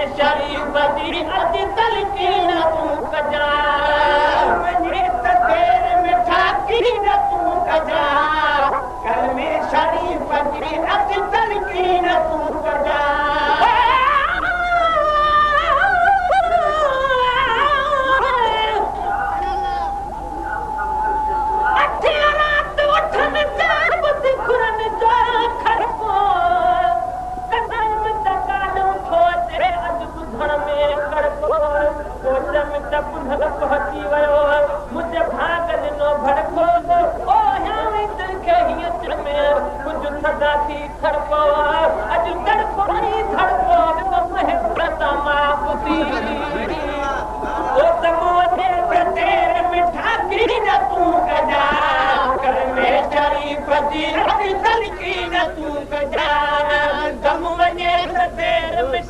शरीफ़ जी अॼु तलकीन तूं कजा वञे त देर में ठाकीन तूं कजा घर में शरीफ़ जी अॼु तलकीन तूं कजा पहुची वियो मुंहिंजे भाग ॾिनो भड़को ओ में कुझु थदा थी थड़को अॼु तड़को धड़को मां पुती ओ त मुंहिंजे तेर मिठा कीन तूं कजा कर में शरीफ़ जी अॼु तलकीन तूं कजा दम वञे त तेर में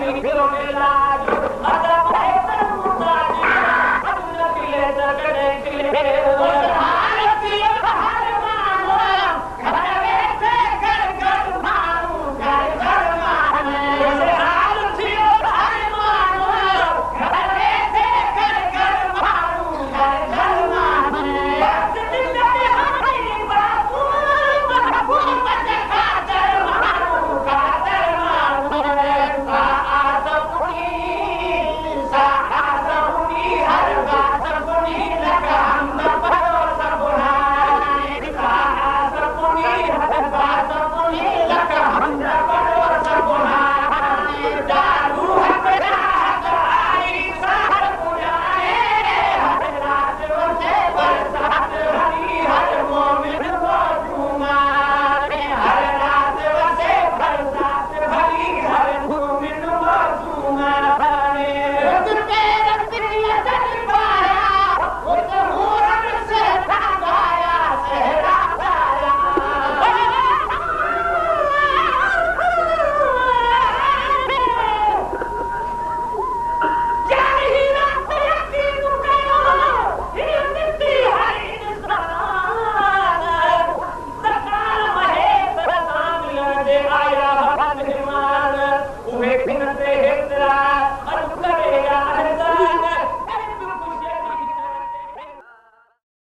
मुझे